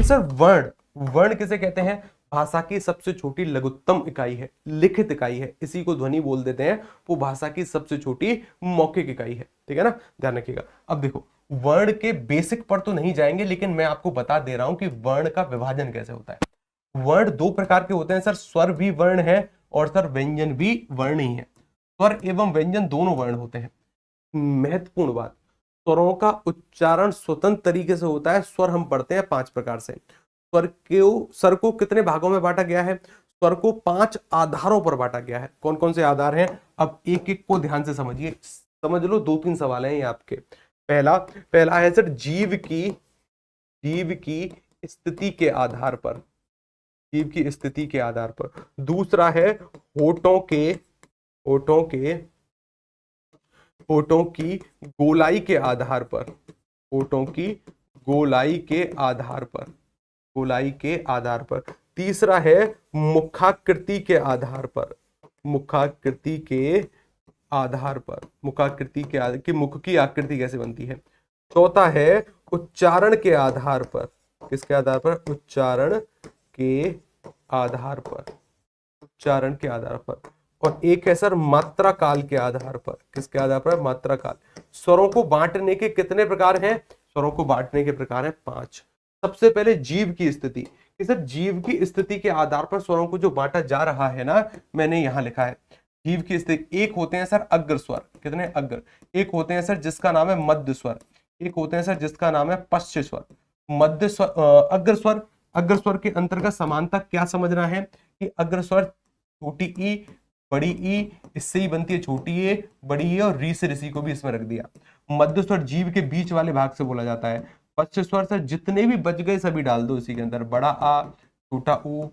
कि सर वर्ण, वर्ण किसे कहते हैं? भाषा की सबसे छोटी लघुत्तम इकाई है, लिखित इकाई है, इसी को ध्वनि बोल देते हैं। वो भाषा की सबसे छोटी मौखिक इकाई है, ठीक है ना, ध्यान रखिएगा। अब देखो, वर्ण के बेसिक पर तो नहीं जाएंगे, लेकिन मैं आपको बता दे रहा हूं कि वर्ण का विभाजन कैसे होता है। वर्ण दो प्रकार के होते हैं सर, स्वर भी वर्ण है और सर व्यंजन भी वर्ण ही है। स्वर एवं व्यंजन दोनों वर्ण होते हैं। महत्वपूर्ण बात, स्वरों का उच्चारण स्वतंत्र तरीके से होता है। स्वर हम पढ़ते हैं 5 प्रकार से। स्वर को कितने भागों में बांटा गया है? स्वर को 5 आधारों पर बांटा गया है। कौन कौन से आधार हैं? अब एक एक को ध्यान से समझिए, समझ लो। 2-3 सवाल हैं ये आपके। पहला है सर जीव की स्थिति के आधार पर, जीव की स्थिति के आधार पर। दूसरा है होठों की गोलाई के आधार पर, होठों की गोलाई के आधार पर, गोलाई के आधार पर। तीसरा है मुखाकृति के आधार पर, मुखाकृति के आधार पर, मुखाकृति के आधार की मुख की आकृति कैसे बनती है। चौथा है उच्चारण के आधार पर, किसके आधार पर? उच्चारण के आधार पर, उच्चारण के आधार पर। और एक है सर मात्रा काल के आधार पर, किसके आधार पर? मात्रा काल। स्वरों को बांटने के कितने प्रकार हैं? स्वरों को बांटने के प्रकार हैं 5। सबसे पहले जीव की स्थिति, कि सर जीव की स्थिति के आधार पर स्वरों को जो बांटा जा रहा है ना, मैंने यहां लिखा है जीव की स्थिति। एक होते हैं सर अग्र स्वर, कितने? अग्र। एक होते हैं सर जिसका नाम है मध्य स्वर, एक होते हैं सर जिसका नाम है पश्च स्वर। मध्य स्वर, अग्र स्वर, अग्र स्वर के अंतर्गत समानता क्या समझना है कि अग्र स्वर छोटी ई बड़ी ई, इससे ही बनती है छोटी ए बड़ी ई, और री से ऋषि को भी इसमें रख दिया। मध्य स्वर जीव के बीच वाले भाग से बोला जाता है। पश्च स्वर से जितने भी बच गए सभी डाल दो इसी के अंदर, बड़ा आ, छोटा ऊ,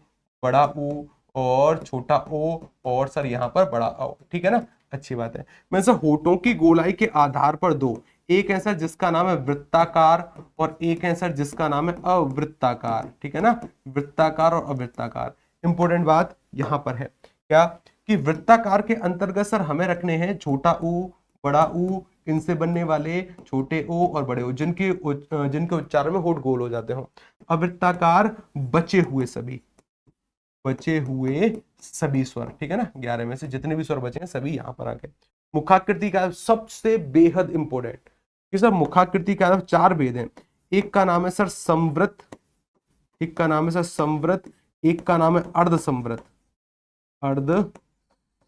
बड़ा ऊ और छोटा ओ, और सर यहाँ पर बड़ा ओ, ठीक है ना, अच्छी बात है। मैं सर होठों की गोलाई के आधार पर दो, एक है सर जिसका नाम है वृत्ताकार और एक है सर जिसका नाम है अवृत्ताकार, ठीक है ना, वृत्ताकार और अवृत्ताकार। इंपॉर्टेंट बात यहां पर है क्या कि वृत्ताकार के अंतर्गत सर हमें रखने हैं छोटा ऊ, बड़ा ऊ, इनसे बनने वाले छोटे ओ और बड़े ओ, जिनके उच्चारण में होठ गोल हो जाते हो। अवृत्ताकार बचे हुए स्वर, ठीक है ना, 11 में से जितने भी स्वर बचे हैं सभी यहां पर आ गए। मुखाकृति का सबसे बेहद इंपॉर्टेंट, कि सर मुखाकृति का 4 भेद हैं। एक का नाम है सर संवृत, एक का नाम है सर संवृत, एक का नाम है अर्ध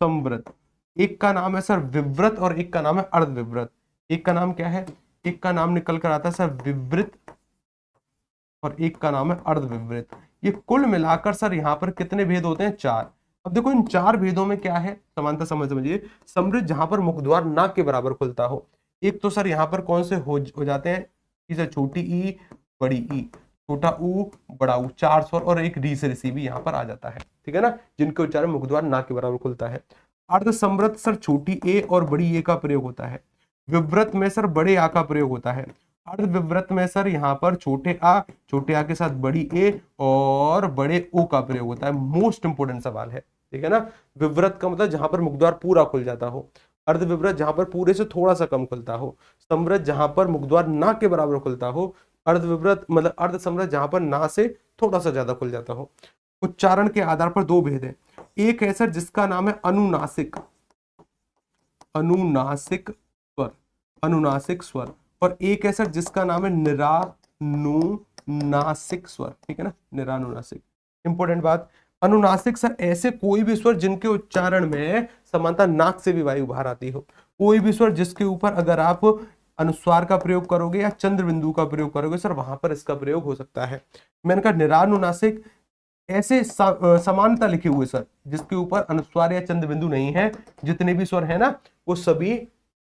संवृत, एक का नाम है सर विवृत और एक का नाम है अर्ध विवृत। एक का नाम क्या है? एक का नाम निकल कर आता है सर विवृत और एक का नाम है अर्ध विवृत। ये कुल मिलाकर सर यहाँ पर कितने भेद होते हैं? 4। अब देखो इन 4 भेदों में क्या है समानता समझिए। समृद्ध जहां पर मुखद्वार नाक के बराबर खुलता हो। एक तो सर यहाँ पर कौन से हो जाते हैं कि सर छोटी ई बड़ी ई, छोटा ऊ बड़ा ऊ, 4 स्वर और एक री से ऋषि भी यहाँ पर आ जाता है, ठीक है ना, जिनके उच्चारण मुखद्वार नाक के बराबर खुलता है। अर्ध समृद्ध सर छोटी ए और बड़ी ए का प्रयोग होता है। विवृत में सर बड़े आ का प्रयोग होता है। अर्ध विवृत में सर यहाँ पर छोटे आ के साथ बड़ी ए और बड़े ओ का प्रयोग होता है। मोस्ट इंपोर्टेंट सवाल है, ठीक है ना। विवृत का मतलब जहां पर मुखद्वार पूरा खुल जाता हो, अर्ध विवृत जहां पर पूरे से थोड़ा सा कम खुलता हो, समृद्ध जहां पर मुखद्वार ना के बराबर खुलता हो, अर्ध विवृत मतलब अर्ध समृद्ध जहां पर ना से थोड़ा सा ज्यादा खुल जाता हो। उच्चारण के आधार पर 2 भेद है। एक है सर जिसका नाम है अनुनासिक स्वर, और एक है सर जिसका नाम है निरानुनासिक स्वर, ठीक है ना, निरानुनासिक। इंपॉर्टेंट बात, अनुनासिक सर ऐसे कोई भी स्वर जिनके उच्चारण में समानता नाक से भी वायु बाहर आती हो। कोई भी स्वर जिसके ऊपर अगर आप अनुस्वार का प्रयोग करोगे या चंद्र बिंदु का प्रयोग करोगे सर, वहां पर इसका प्रयोग हो सकता है। मैंने कहा निरानुनासिक ऐसे समानता लिखे हुए सर जिसके ऊपर अनुस्वार या चंद्र बिंदु नहीं है, जितने भी स्वर है ना वो सभी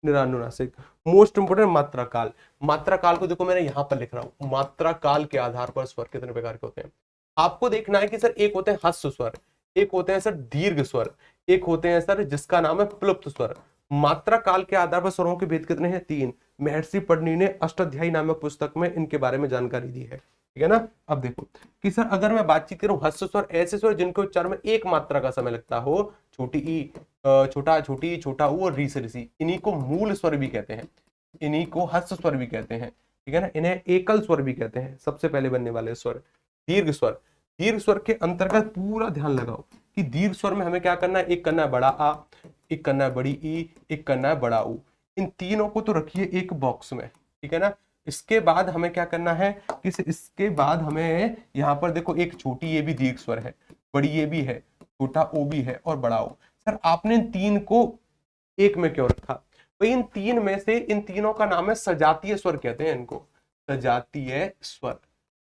निरानुनासिक। मोस्ट इंपोर्टेंट मात्रा काल, मात्रा काल को देखो मैंने यहां पर लिख रहा हूं। मात्रा काल के आधार पर स्वर कितने प्रकार के होते हैं आपको देखना है कि सर एक होते हैं ह्रस्व स्वर, एक होते हैं सर दीर्घ स्वर, एक होते हैं सर जिसका नाम है प्लुप्त स्वर। मात्रा काल के आधार पर स्वरों के भेद कितने हैं? 3। महर्षि पढ़नी ने अष्टाध्यायी नामक पुस्तक में इनके बारे में जानकारी दी है, ठीक है ना। अब देखो कि सर अगर मैं बातचीत करूं ह्रस्व स्वर ऐसे स्वर जिनके उच्चारण में एक मात्रा का समय लगता हो, छोटी ई, छोटा छोटी, छोटा ऊ और री से ऋषि, इन्हीं को मूल स्वर भी कहते हैं, इन्हीं को ह्रस्व स्वर भी कहते हैं, ठीक है ना। इन्हें एकल स्वर भी कहते हैं, सबसे पहले बनने वाले स्वर। दीर्घ स्वर, दीर्घ स्वर के अंतर्गत पूरा ध्यान लगाओ कि दीर्घ स्वर में हमें क्या करना है, एक करना है बड़ा आ, एक करना है बड़ी ई, एक करना है बड़ा ऊ। इन तीनों को तो रखिए एक बॉक्स में, ठीक है ना। इसके बाद हमें क्या करना है कि इसके बाद हमें यहाँ पर देखो एक छोटी ये भी दीर्घ स्वर है, बड़ी ये भी है, छोटा ओ भी है और बड़ा ओ। सर आपने इन तीन को एक में क्यों रखा? भाई इन तीन में से इन तीनों का नाम है सजातीय स्वर, कहते हैं इनको सजातीय स्वर,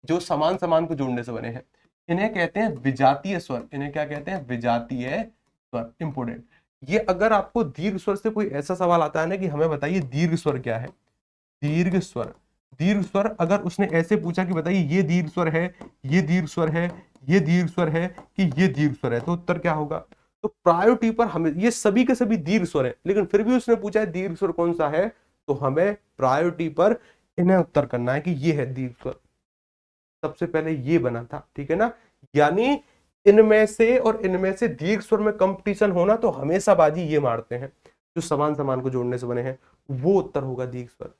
जो समान समान को जोड़ने से बने हैं। इन्हें कहते हैं विजातीय स्वर, इन्हें क्या कहते हैं, विजातीय स्वर। इंपोर्टेंट, ये अगर आपको दीर्घ स्वर से कोई ऐसा सवाल आता है ना कि हमें बताइए दीर्घ स्वर क्या है, दीर्घ स्वर, दीर्घ स्वर अगर उसने ऐसे पूछा कि बताइए ये दीर्घ स्वर है, ये दीर्घ स्वर है, ये दीर्घ स्वर है कि ये दीर्घ स्वर है, तो उत्तर क्या होगा? तो प्रायोरिटी पर हमें, ये सभी के सभी दीर्घ स्वर है, लेकिन फिर भी उसने पूछा है दीर्घ स्वर कौन सा है, तो हमें प्रायोरिटी पर इन्हें उत्तर करना है कि ये है दीर्घ स्वर। सबसे पहले ये बना था, ठीक है ना। यानी इनमें से और इनमें से दीर्घ स्वर में कंपटीशन होना तो हमेशा बाजी ये मारते हैं जो समान समान को जोड़ने से बने हैं, वो उत्तर होगा दीर्घ स्वर।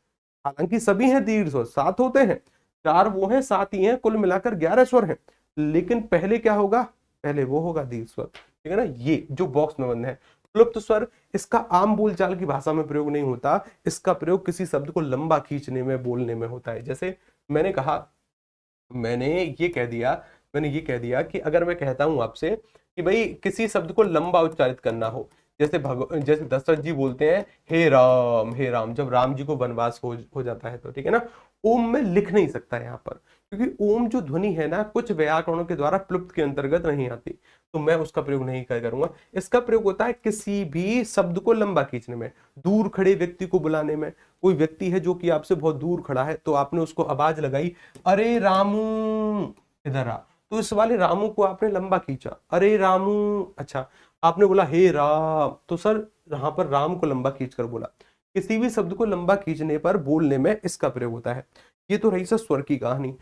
हालांकि सभी हैं दीर्घ स्वर, 7 होते हैं, 4 वो हैं, 7 ही हैं, कुल मिलाकर 11 स्वर हैं, लेकिन पहले क्या होगा, पहले वो होगा दीर्घ स्वर, ठीक है ना। ये जो बॉक्स में बंद है क्लुप्त स्वर, इसका आम बोलचाल की भाषा में प्रयोग नहीं होता, इसका प्रयोग किसी शब्द को लंबा खींचने में, बोलने में होता है। जैसे मैंने कहा, मैंने ये कह दिया कि अगर मैं कहता हूं आपसे कि भाई किसी शब्द को लंबा उच्चारित करना हो, जैसे दशरथ जी बोलते हैं हे राम, हे राम, जब राम जी को वनवास हो जाता है तो, ठीक है ना। ओम में लिख नहीं सकता यहाँ पर, क्योंकि ओम जो ध्वनि है ना कुछ व्याकरणों के द्वारा प्लुप्त के अंतर्गत नहीं आती, तो मैं उसका प्रयोग नहीं करूंगा। इसका प्रयोग होता है किसी भी शब्द को लंबा खींचने में, दूर खड़े व्यक्ति को बुलाने में। कोई व्यक्ति है जो कि आपसे बहुत दूर खड़ा है, तो आपने उसको आवाज लगाई, अरे रामू इधर आ, तो इस वाले रामू को आपने लंबा खींचा, अरे रामू। अच्छा, आपने बोला हे राम, तो सर यहाँ पर राम को लंबा खींचकर बोला। किसी भी शब्द को लंबा खींचने पर बोलने में इसका प्रयोग होता है। ये तो रही सर स्वर की कहानी।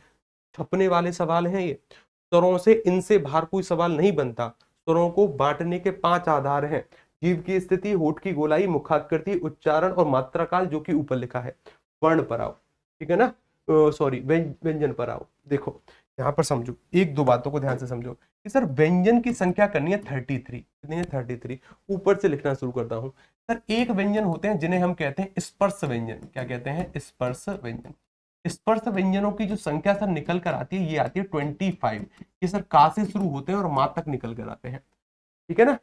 छपने वाले सवाल हैं ये, स्वरों से इनसे बाहर कोई सवाल नहीं बनता। स्वरों को बांटने के 5 आधार हैं, जीभ की स्थिति, होठ की गोलाई, मुखाकृति, उच्चारण और मात्रा काल, जो कि ऊपर लिखा है। वर्ण पर आओ, ठीक है ना, सॉरी व्यंजन पर आओ। देखो यहाँ पर समझो, एक दो बातों को ध्यान से समझो कि सर व्यंजन की संख्या करनी है 33, कितनी है 33। ऊपर से लिखना शुरू करता हूं। सर एक व्यंजन होते हैं जिन्हें हम कहते हैं स्पर्श व्यंजन। क्या कहते हैं? स्पर्श व्यंजन। स्पर्श व्यंजनों की जो संख्या सर निकल कर आती है, ये आती है 25। ये सर का से शुरू होते हैं और मां तक निकल कर आते हैं, ठीक है ना,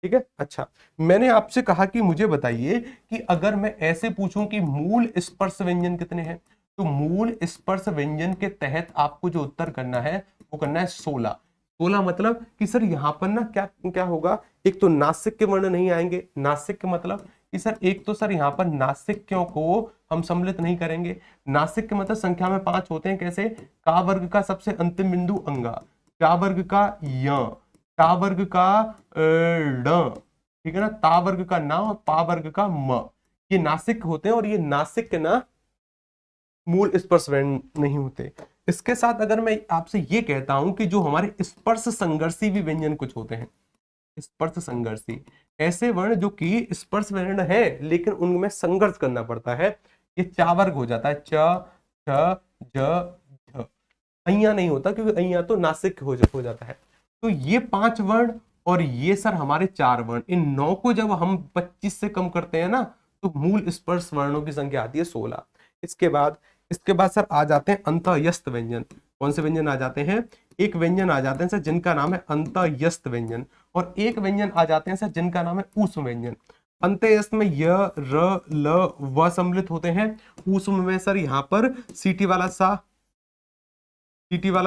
ठीक है। अच्छा, मैंने आपसे कहा कि मुझे बताइए कि अगर मैं ऐसे पूछूं कि मूल स्पर्श व्यंजन कितने हैं, तो मूल स्पर्श व्यंजन के तहत आपको जो उत्तर करना है वो करना है 16। 16 मतलब कि सर यहाँ पर ना क्या क्या होगा, एक तो नासिक के वर्ण नहीं आएंगे। नासिक मतलब कि सर एक तो सर यहाँ पर नासिक्यों को हम सम्मिलित नहीं करेंगे। नासिक के मतलब संख्या में 5 होते हैं। कैसे? का वर्ग का सबसे अंतिम बिंदु अंगा, का वर्ग का य, टा वर्ग का ड, ठीक है ना, ता वर्ग का ना और पा वर्ग का म, ये नासिक होते हैं और ये नासिक ना मूल स्पर्श व्यंजन नहीं होते। इसके साथ अगर मैं आपसे ये कहता हूं कि जो हमारे स्पर्श संघर्षी भी व्यंजन कुछ होते हैं, स्पर्श संघर्षी ऐसे वर्ण जो कि स्पर्श व्यंजन है लेकिन उनमें संघर्ष करना पड़ता है, ये चा वर्ग हो जाता है। च, छ, ज, झ। अइया नहीं होता क्योंकि अइया तो नासिक हो जाता है। तो ये 5 वर्ण और ये सर हमारे 4 वर्ण, इन 9 को जब हम 25 से कम करते हैं ना तो मूल स्पर्श वर्णों की संख्या आती है 16। इसके बाद सर आ जाते हैं अंतःयस्त व्यंजन। कौन से व्यंजन आ जाते हैं? एक व्यंजन आ जाते हैं सर जिनका नाम है अंतःयस्त व्यंजन, और एक व्यंजन आ जाते हैं सर जिनका नाम है ऊष्म व्यंजन। अंतःयस्त में य, र, ल, व सम्मिलित होते हैं। ऊष्म में सर यहाँ पर सीटी वाला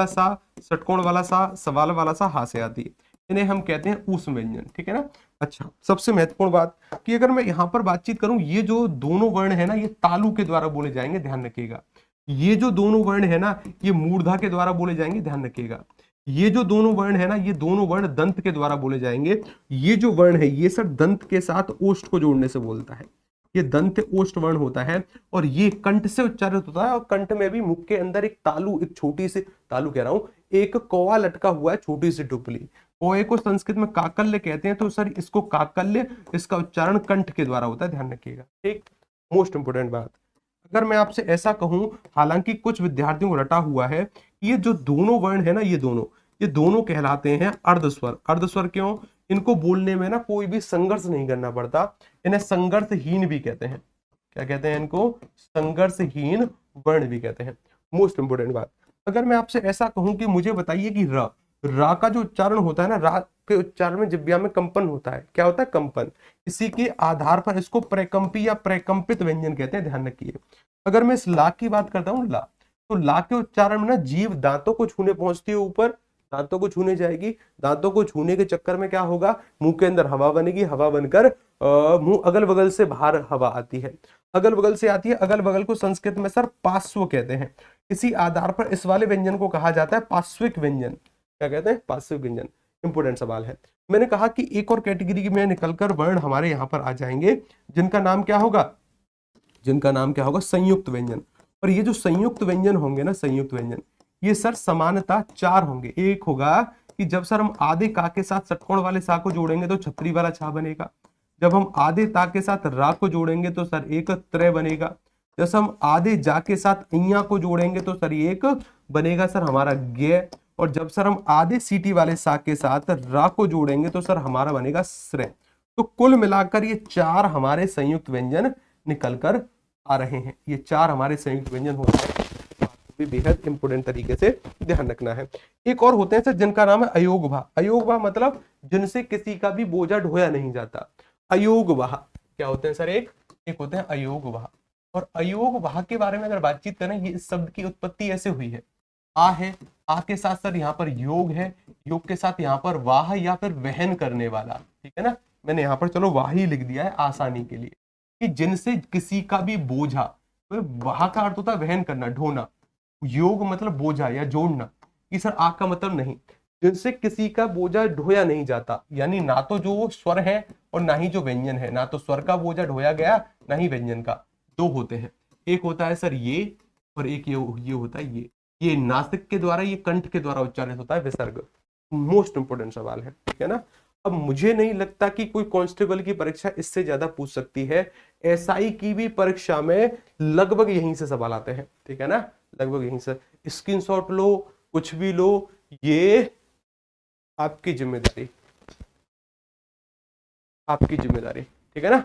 सा, षटकोण वाला सा, सवाल वाला सा, हा से आती है। इन्हें हम कहते हैं ऊष्म व्यंजन, ठीक है ना। अच्छा, सबसे महत्वपूर्ण बात कि अगर मैं यहाँ पर बातचीत करूं, ये जो दोनों वर्ण है ना ये तालु के द्वारा बोले जाएंगे, ध्यान रखिएगा। ये जो दोनों वर्ण है ना ये मूर्धा के द्वारा बोले जाएंगे, ध्यान रखिएगा। ये जो दोनों वर्ण है ना ये दोनों वर्ण दंत के द्वारा बोले जाएंगे। ये जो वर्ण है ये सर दंत के साथ ओष्ठ को जोड़ने से बोलता है, ये दंत ओष्ठ वर्ण होता है और ये कंठ से उच्चारित होता है। और कंठ में भी मुख के अंदर एक तालु, एक छोटी सी तालु कह रहा हूं, एक कौवा लटका हुआ है, छोटी सी टुपली। कौए को संस्कृत में काकल्य कहते हैं, तो सर इसको काकल्य, इसका उच्चारण कंठ के द्वारा होता है, ध्यान रखिएगा। ठीक, मोस्ट इंपोर्टेंट बात। अगर मैं आपसे ऐसा कहूं, हालांकि कुछ विद्यार्थियों को रटा हुआ है, ये जो दोनों वर्ण है ना, ये दोनों कहलाते हैं अर्धस्वर। अर्धस्वर क्यों? इनको बोलने में ना कोई भी संघर्ष नहीं करना पड़ता, इन्हें संघर्षहीन भी कहते हैं। क्या कहते हैं इनको? संघर्षहीन वर्ण भी कहते हैं। मोस्ट इंपोर्टेंट बात, अगर मैं आपसे ऐसा कहूं कि मुझे बताइए कि रा का जो उच्चारण होता है ना, रा के उच्चारण में जिह्वा में कंपन होता है। क्या होता है? कंपन। इसी के आधार पर इसको प्रकंपी या प्रकंपित व्यंजन कहते हैं, ध्यान रखिए। अगर मैं इस ला की बात करता हूँ, ला, तो ला के उच्चारण में ना जीभ दांतों को छूने पहुंचती है ऊपर, दांतों को छूने जाएगी, दांतों को छूने के चक्कर में क्या होगा, मुंह के अंदर हवा बनेगी, हवा बनकर मुंह अगल बगल से बाहर हवा आती है, अगल बगल से आती है। अगल बगल को संस्कृत में सर पार्श्व कहते हैं। इसी आधार पर इस वाले व्यंजन को कहा जाता है पार्श्विक व्यंजन। क्या कहते हैं? पार्श्विक व्यंजन। इंपोर्टेंट सवाल है। मैंने कहा कि एक और कैटेगरी में निकलकर वर्ण हमारे यहाँ पर आ जाएंगे, जिनका नाम क्या होगा? जिनका नाम क्या होगा? संयुक्त व्यंजन। और ये जो संयुक्त व्यंजन होंगे ना, संयुक्त व्यंजन, ये सर समानता 4 होंगे। एक होगा कि जब सर हम आधे का के साथ षटकोण वाले सा को जोड़ेंगे तो छतरी वाला छा बनेगा। जब हम आधे ता के साथ रा को जोड़ेंगे तो सर एक त्रय बनेगा। जैसे हम आधे जा के साथ अइया को जोड़ेंगे तो सर एक बनेगा सर हमारा ज्ञ। और जब सर हम आधे सीटी वाले सा के साथ रा को जोड़ेंगे तो सर हमारा बनेगा श्रेय। तो कुल मिलाकर ये 4 हमारे संयुक्त व्यंजन निकल कर आ रहे हैं। ये 4 हमारे संयुक्त व्यंजन होते हैं, भी बेहद इंपोर्टेंट तरीके से ध्यान रखना है। एक और होते हैं सर जिनका नाम है अयोग भा। अयोग भा मतलब जिनसे किसी का भी बोझा ढोया नहीं जाता। अयोग वाह क्या होते हैं सर? एक होते हैं अयोग वाह। और अयोग वाह के बारे में अगर बातचीत करें, ये इस शब्द की उत्पत्ति ऐसे हुई है। आ है, आ के साथ सर यहाँ पर योग है, योग के साथ यहाँ पर वाह या फिर वहन करने वाला। ठीक है ना, मैंने यहाँ पर चलो वाह ही लिख दिया है आसानी के लिए, कि जिनसे किसी का भी बोझा, तो वाह का अर्थ होता है वहन करना, ढोना। योग मतलब बोझा या जोड़ना, कि सर आ का मतलब नहीं, जिनसे किसी का बोझा ढोया नहीं जाता। यानी ना तो जो स्वर है और ना ही जो व्यंजन है, ना तो स्वर का बोझा ढोया गया ना ही व्यंजन का। 2 होते हैं, एक होता है सर ये, और एक ये होता है ये नासिक के द्वारा, ये कंठ के द्वारा उच्चारित होता है विसर्ग। मोस्ट इंपोर्टेंट सवाल है, ठीक है ना। अब मुझे नहीं लगता कि कोई कांस्टेबल की परीक्षा इससे ज्यादा पूछ सकती है। एसआई की भी परीक्षा में लगभग यहीं से सवाल आते हैं, ठीक है ना, लगभग यहीं से। स्क्रीनशॉट लो, कुछ भी लो, ये आपकी जिम्मेदारी, आपकी जिम्मेदारी, ठीक है ना।